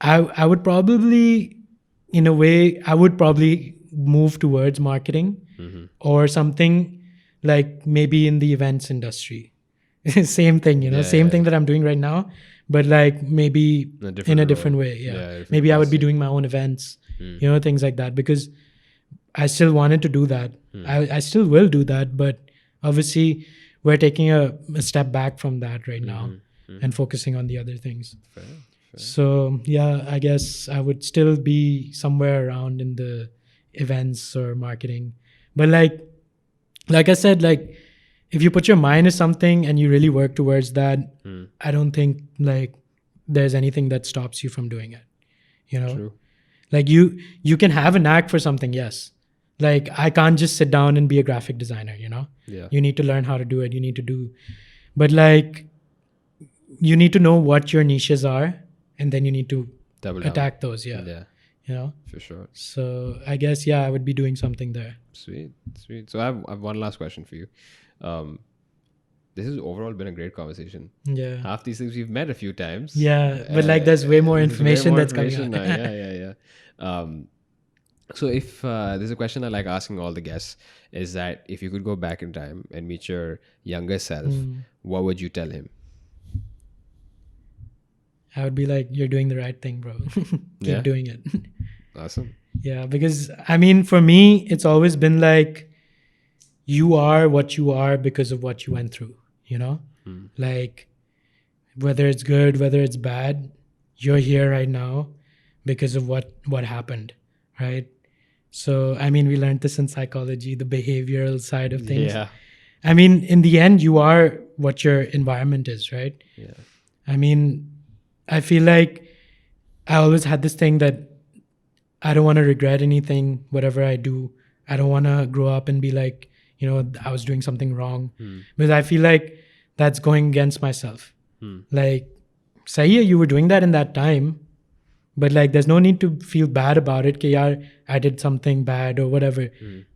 I would probably, in a way, I would probably move towards marketing or something, like maybe in the events industry. Same thing, same thing that I'm doing right now, but like maybe in a different way. Maybe I would be doing my own events, things like that, because I still wanted to do that. I still will do that, but obviously we're taking a step back from that right now and focusing on the other things. Fair. So yeah, I guess I would still be somewhere around in the events or marketing. But like I said, like if you put your mind to something and you really work towards that, I don't think like there's anything that stops you from doing it. True. Like you can have a knack for something, yes. Like I can't just sit down and be a graphic designer, Yeah. You need to learn how to do it. You need to do, but like you need to know what your niches are, and then you need to attack those. Yeah. For sure. So I guess, I would be doing something there. Sweet. So I have one last question for you. This has overall been a great conversation. Yeah. Half these things we've met a few times. Yeah, but like there's way more information that's coming out. Yeah. So if there's a question I like asking all the guests, is that if you could go back in time and meet your younger self, what would you tell him? I would be like, you're doing the right thing, bro. Keep doing it. Awesome. Yeah, because I mean, for me, it's always been like, you are what you are because of what you went through, Like, whether it's good, whether it's bad, you're here right now because of what happened, right? So, I mean, we learned this in psychology, the behavioral side of things. Yeah. I mean, in the end, you are what your environment is, right? Yeah. I mean, I feel like I always had this thing that I don't want to regret anything, whatever I do. I don't want to grow up and be like, I was doing something wrong. Because I feel like that's going against myself. Like, Sahiya, you were doing that in that time, but like, there's no need to feel bad about it. Ki yaar, I did something bad or whatever.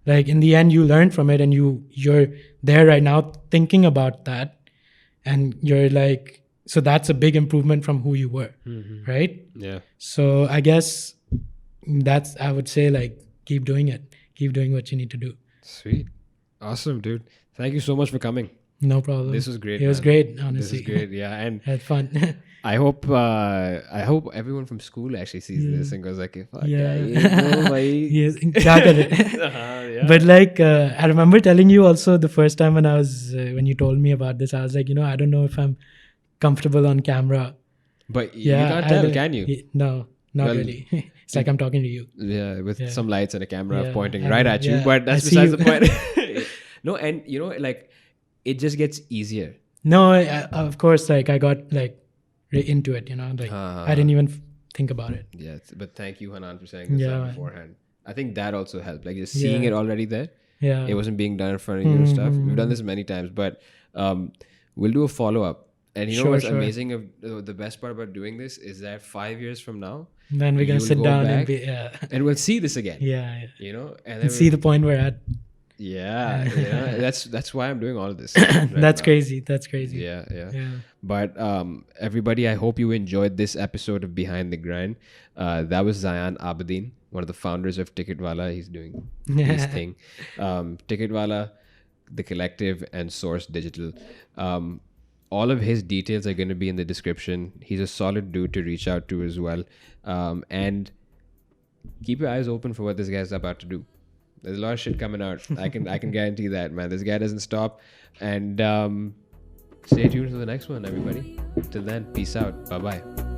Like, in the end, you learn from it, and you're there right now thinking about that. And you're like, so that's a big improvement from who you were, right? Yeah. So I guess I would say, like, keep doing it. Keep doing what you need to do. Sweet. Awesome, dude. Thank you so much for coming. No problem. This was great. It was great, honestly. This is great, yeah. And had fun. I hope everyone from school actually sees this and goes like, fuck Yeah. yes. But like, I remember telling you also the first time when you told me about this, I was like, I don't know if I'm comfortable on camera. But you can't tell, can you? No, not really. It's like I'm talking to you. Yeah, with some lights and a camera pointing right at you. Yeah, but that's besides the point. No, and like, it just gets easier. No, of course, like I got like into it, like I didn't even think about it. Yeah, but thank you, Hanan, for saying this beforehand. I think that also helped, like just seeing it already there. Yeah, it wasn't being done in front of you and stuff. We've done this many times, but we'll do a follow-up. And you know what's amazing of the best part about doing this is that 5 years from now, then we're gonna sit down and and we'll see this again. Yeah. And then see the point we're at. Yeah. That's why I'm doing all of this. Right That's now. crazy. That's crazy. Yeah. But everybody, I hope you enjoyed this episode of Behind the Grind. That was Zayan Abedeen, one of the founders of Ticketwala. He's doing his thing. Ticketwala, The Collective, and Source Digital. All of his details are going to be in the description. He's a solid dude to reach out to as well. And keep your eyes open for what this guy's about to do. There's a lot of shit coming out. I can guarantee that, man. This guy doesn't stop. And stay tuned for the next one, everybody. Till then, peace out. Bye-bye.